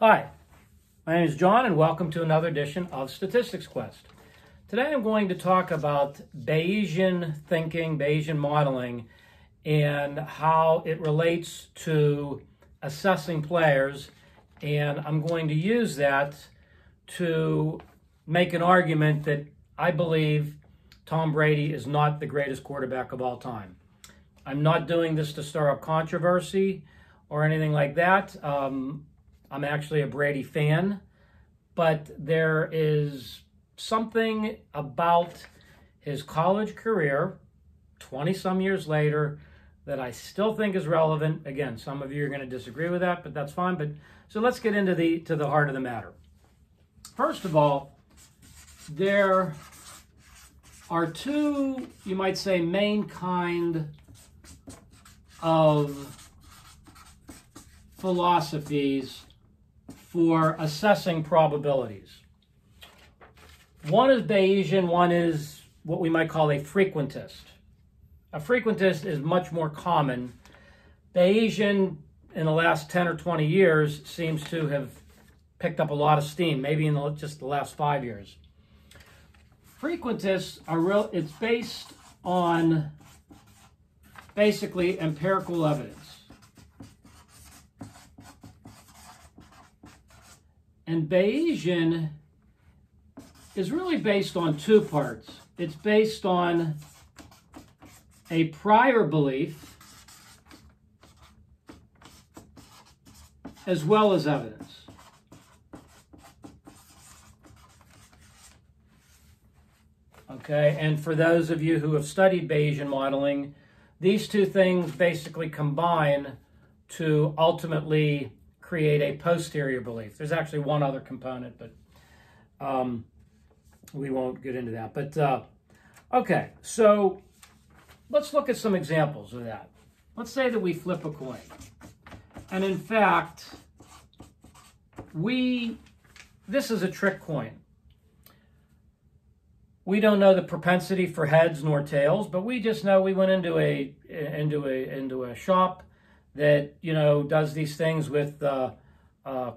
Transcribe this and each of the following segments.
Hi, my name is John and welcome to another edition of Statistics Quest. Today I'm going to talk about Bayesian thinking, Bayesian modeling, and how it relates to assessing players, and I'm going to use that to make an argument that I believe Tom Brady is not the greatest quarterback of all time. I'm not doing this to stir up controversy or anything like that. I'm actually a Brady fan, but there is something about his college career, 20-some years later, that I still think is relevant. Again, some of you are going to disagree with that, but that's fine. But so let's get into the heart of the matter. First of all, there are two, you might say, main kind of philosophies for assessing probabilities. One is Bayesian, one is what we might call a frequentist. A frequentist is much more common. Bayesian, in the last 10 or 20 years, seems to have picked up a lot of steam, maybe in just the last 5 years. Frequentists are it's based on basically empirical evidence. And Bayesian is really based on two parts. It's based on a prior belief as well as evidence. Okay, and for those of you who have studied Bayesian modeling, these two things basically combine to ultimately create a posterior belief. There's actually one other component, but we won't get into that. But okay, so let's look at some examples of that. Let's say that we flip a coin. And in fact, this is a trick coin. We don't know the propensity for heads nor tails, but we just know we went into a shop that, does these things with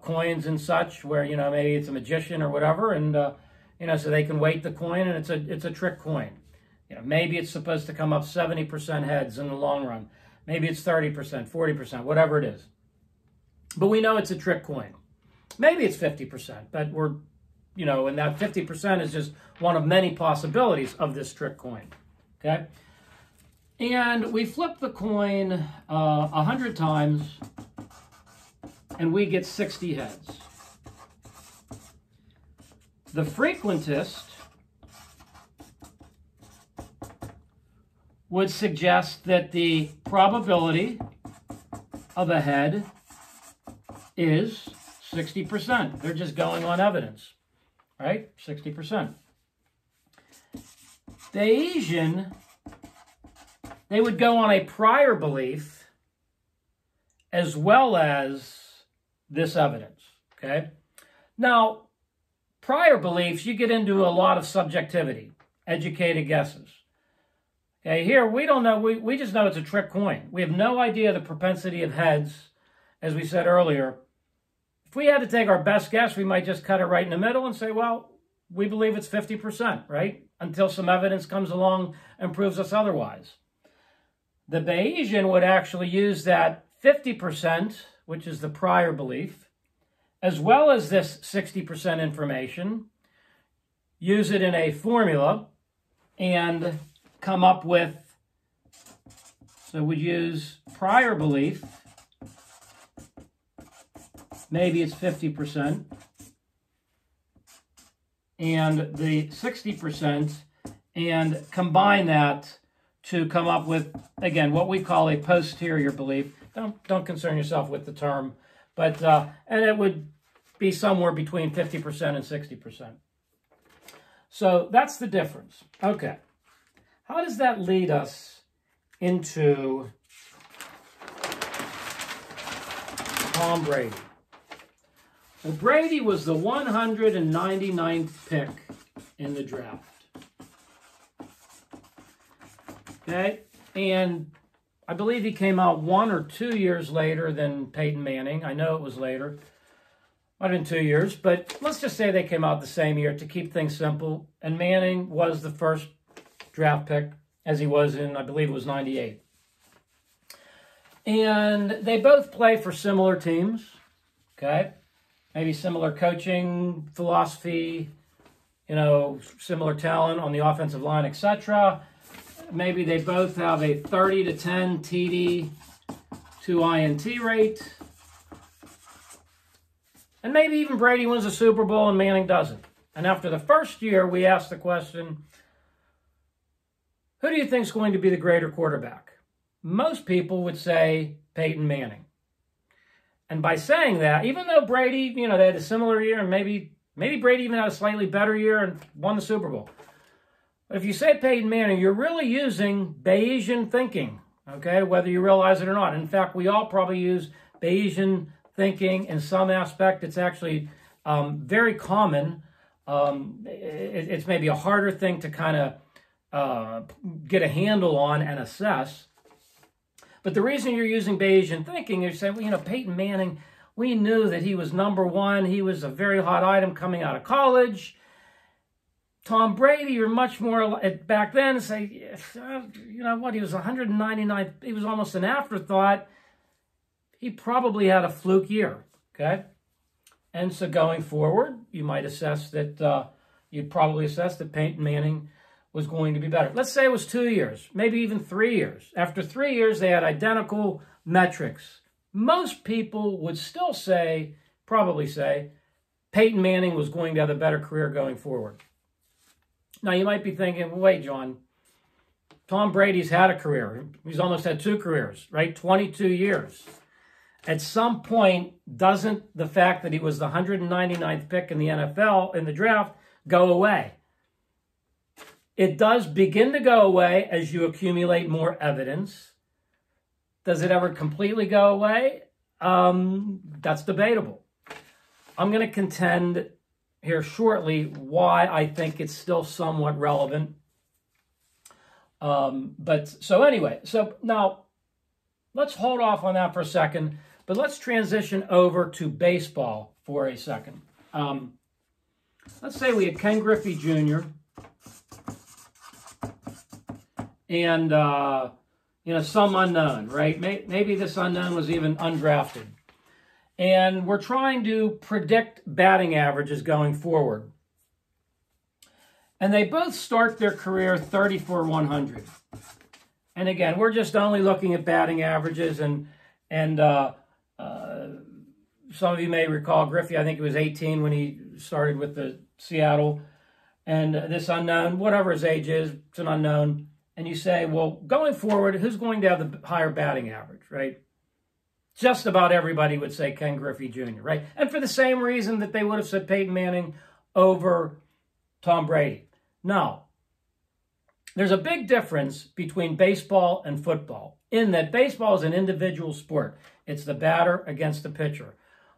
coins and such, where, maybe it's a magician or whatever, and, so they can weight the coin, and it's a trick coin. Maybe it's supposed to come up 70% heads in the long run. Maybe it's 30%, 40%, whatever it is. But we know it's a trick coin. Maybe it's 50%, but we're, and that 50% is just one of many possibilities of this trick coin, okay? And we flip the coin 100 times, and we get 60 heads. The frequentist would suggest that the probability of a head is 60%. They're just going on evidence, right? 60%. Bayesian, they would go on a prior belief as well as this evidence, okay? Now, prior beliefs, you get into a lot of subjectivity, educated guesses. Okay, here we don't know, we just know it's a trick coin. We have no idea the propensity of heads, as we said earlier. If we had to take our best guess, we might just cut it right in the middle and say, well, we believe it's 50%, right? Until some evidence comes along and proves us otherwise. The Bayesian would actually use that 50%, which is the prior belief, as well as this 60% information, use it in a formula, and come up with, so we use prior belief, maybe it's 50%, and the 60%, and combine that to come up with, again, what we call a posterior belief. Don't concern yourself with the term, but and it would be somewhere between 50% and 60%. So that's the difference. Okay. How does that lead us into Tom Brady? Well, Brady was the 199th pick in the draft. Okay, and I believe he came out 1 or 2 years later than Peyton Manning. I know it was later. Might have been 2 years, but let's just say they came out the same year to keep things simple. And Manning was the first draft pick, as he was in, I believe it was 98. And they both play for similar teams, okay? Maybe similar coaching philosophy, similar talent on the offensive line, etc. Maybe they both have a 30 to 10 TD to INT rate. And maybe even Brady wins a Super Bowl and Manning doesn't. And after the first year, we asked the question, who do you think is going to be the greater quarterback? Most people would say Peyton Manning. And by saying that, even though Brady, they had a similar year, and maybe Brady even had a slightly better year and won the Super Bowl. But if you say Peyton Manning, you're really using Bayesian thinking, okay, whether you realize it or not. In fact, we all probably use Bayesian thinking in some aspect. It's actually very common. It's maybe a harder thing to kind of get a handle on and assess. But the reason you're using Bayesian thinking, you're saying, well, Peyton Manning, we knew that he was number one. He was a very hot item coming out of college. Tom Brady, you're much more, back then, say, he was 199th. He was almost an afterthought. He probably had a fluke year, okay? And so going forward, you might assess that, you'd probably assess that Peyton Manning was going to be better. Let's say it was 2 years, maybe even 3 years. After 3 years, they had identical metrics. Most people would still say, probably say, Peyton Manning was going to have a better career going forward. Now, you might be thinking, well, wait, John, Tom Brady's had a career. He's almost had 2 careers, right? 22 years. At some point, doesn't the fact that he was the 199th pick in the NFL in the draft go away? It does begin to go away as you accumulate more evidence. Does it ever completely go away? That's debatable. I'm going to contend here shortly why I think it's still somewhat relevant. So now let's hold off on that for a second, but let's transition over to baseball for a second. Let's say we had Ken Griffey Jr. and some unknown, right? Maybe this unknown was even undrafted. And we're trying to predict batting averages going forward. And they both start their career 34-100. And again, we're just only looking at batting averages. And some of you may recall Griffey, I think it was 18 when he started with the Seattle. And this unknown, whatever his age is, it's an unknown. And you say, well, going forward, who's going to have the higher batting average, right? Just about everybody would say Ken Griffey Jr., right? And for the same reason that they would have said Peyton Manning over Tom Brady. Now, there's a big difference between baseball and football in that baseball is an individual sport. It's the batter against the pitcher.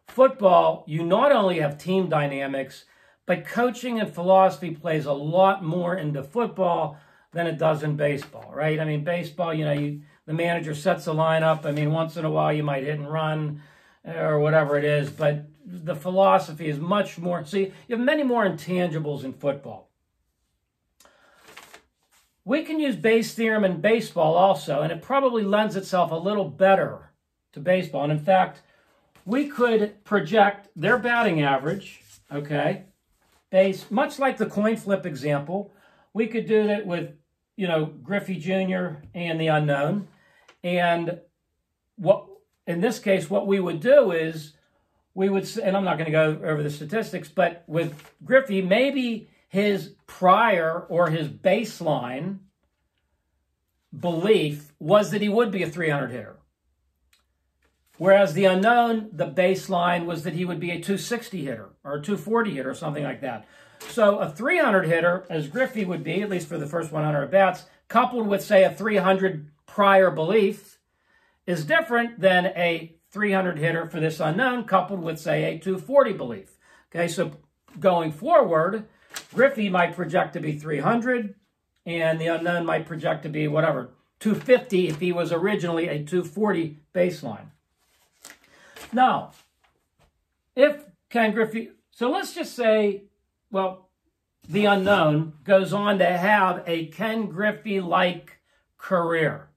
Football, you not only have team dynamics, but coaching and philosophy plays a lot more into football than it does in baseball, right? I mean, baseball, the manager sets a lineup. I mean, once in a while you might hit and run or whatever it is, but the philosophy is much more. See, you have many more intangibles in football. We can use Bayes' theorem in baseball also, and it probably lends itself a little better to baseball. And in fact, we could project their batting average, okay, much like the coin flip example. We could do that with, Griffey Jr. and the unknown. And in this case, what we would do is and I'm not going to go over the statistics, but with Griffey, maybe his prior or his baseline belief was that he would be a 300 hitter. Whereas the unknown, the baseline was that he would be a 260 hitter or a 240 hitter or something like that. So a 300 hitter, as Griffey would be, at least for the first 100 at-bats, coupled with, say, a 300 prior belief, is different than a 300 hitter for this unknown, coupled with, say, a 240 belief. Okay, so going forward, Griffey might project to be 300, and the unknown might project to be, 250 if he was originally a 240 baseline. Now, if Ken Griffey. So let's just say, well, the unknown goes on to have a Ken Griffey-like career.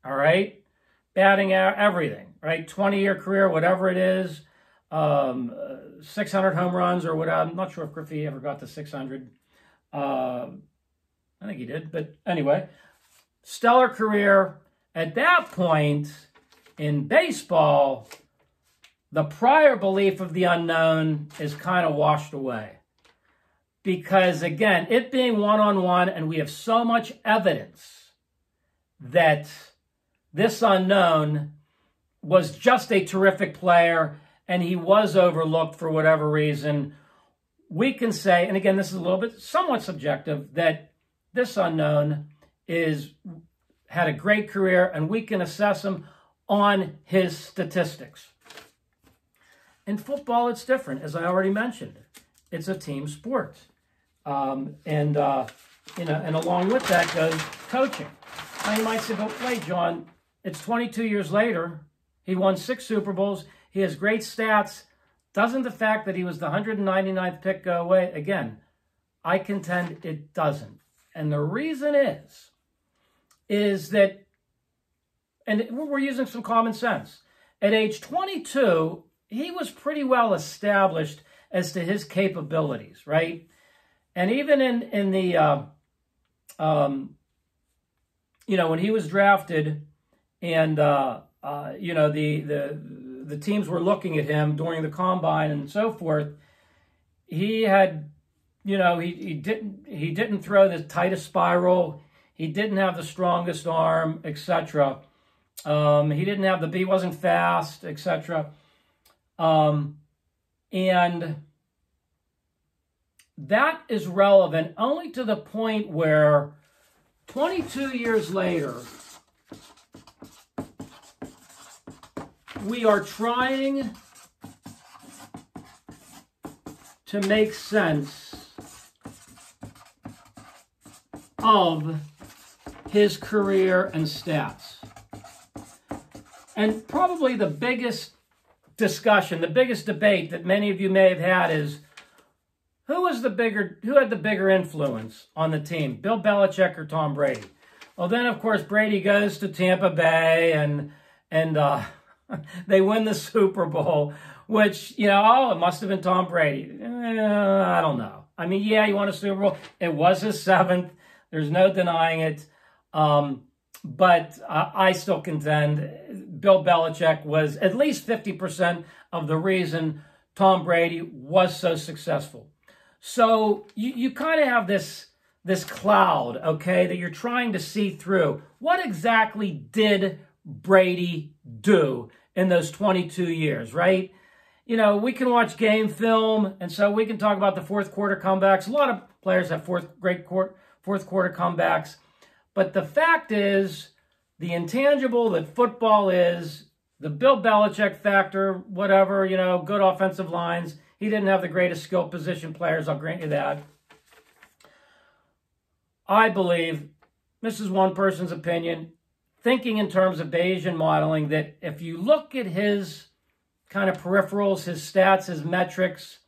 All right? Batting out everything, right? 20-year career, whatever it is. 600 home runs or whatever. I'm not sure if Griffey ever got to 600. I think he did. But anyway, stellar career. At that point in baseball, the prior belief of the unknown is kind of washed away. Because, again, it being one-on-one, and we have so much evidence that this unknown was just a terrific player and he was overlooked for whatever reason, we can say, and again, this is a little bit somewhat subjective, that this unknown had a great career and we can assess him on his statistics. In football, it's different, as I already mentioned. It's a team sport. And along with that goes coaching. Now you might say, but wait, John, it's 22 years later. He won 6 Super Bowls. He has great stats. Doesn't the fact that he was the 199th pick go away? Again, I contend it doesn't. And the reason is that, and we're using some common sense. At age 22, he was pretty well established as to his capabilities, right? And even in the, when he was drafted and, the teams were looking at him during the combine and so forth, he had, he didn't throw the tightest spiral. He didn't have the strongest arm, etc. He wasn't fast, etc. And that is relevant only to the point where 22 years later, we are trying to make sense of his career and stats. And probably the biggest discussion, the biggest debate that many of you may have had is, who had the bigger influence on the team, Bill Belichick or Tom Brady? Well, then, of course, Brady goes to Tampa Bay and they win the Super Bowl, which, it must have been Tom Brady. I don't know. I mean, yeah, he won a Super Bowl. It was his 7th. There's no denying it. But I still contend Bill Belichick was at least 50% of the reason Tom Brady was so successful. So you kind of have this cloud, okay, that you're trying to see through. What exactly did Brady do in those 22 years, right? We can watch game film, and so we can talk about the fourth quarter comebacks. A lot of players have fourth quarter comebacks. But the fact is, the intangible that football is, the Bill Belichick factor, whatever, good offensive lines. He didn't have the greatest skill position players, I'll grant you that. I believe, this is one person's opinion, thinking in terms of Bayesian modeling, that if you look at his kind of peripherals, his stats, his metrics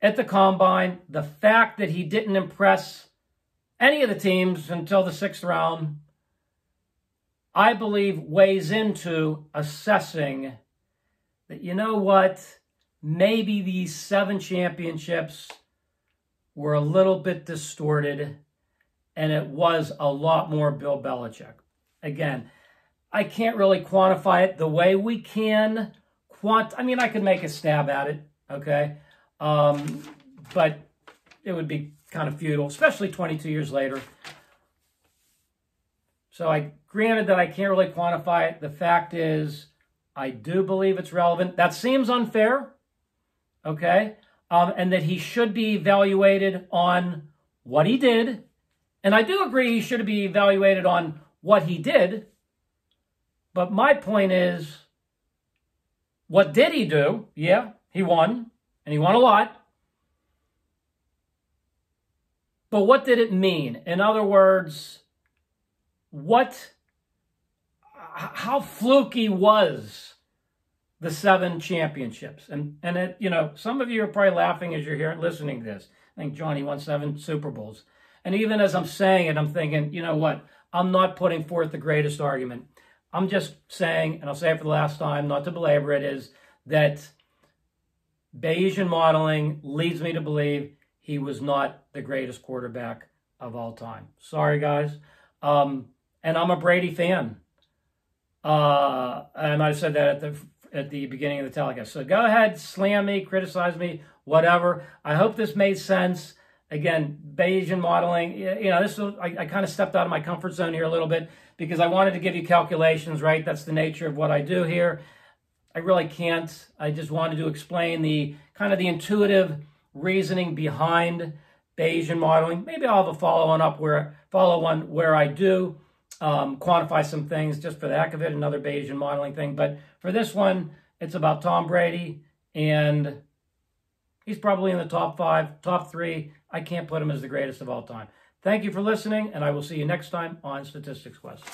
at the combine, the fact that he didn't impress any of the teams until the 6th round, I believe weighs into assessing that, maybe these 7 championships were a little bit distorted and it was a lot more Bill Belichick. Again, I can't really quantify it the way we can I could make a stab at it, okay? But it would be kind of futile, especially 22 years later. So granted that I can't really quantify it. The fact is, I do believe it's relevant. That seems unfair, okay? And that he should be evaluated on what he did. And I do agree he should be evaluated on what he did. But my point is, what did he do? Yeah, he won, and he won a lot. But what did it mean? In other words, how fluky was the 7 championships. And it, you know, some of you are probably laughing as you're here listening to this. I think Johnny won 7 Super Bowls. And even as I'm saying it, I'm thinking, you know what? I'm not putting forth the greatest argument. I'm just saying, and I'll say it for the last time, not to belabor it, is that Bayesian modeling leads me to believe he was not the greatest quarterback of all time. Sorry, guys. And I'm a Brady fan. And I said that at the beginning of the telecast. So go ahead, slam me, criticize me, whatever. I hope this made sense. Again, Bayesian modeling, you know, I kind of stepped out of my comfort zone here a little bit because I wanted to give you calculations, right? That's the nature of what I do here. I really can't. I just wanted to explain the kind of the intuitive reasoning behind Bayesian modeling. Maybe I'll have a follow-on where I do quantify some things just for the heck of it, another Bayesian modeling thing. But for this one, it's about Tom Brady, and he's probably in the top 5, top 3. I can't put him as the greatest of all time. Thank you for listening, and I will see you next time on Statistics Quest.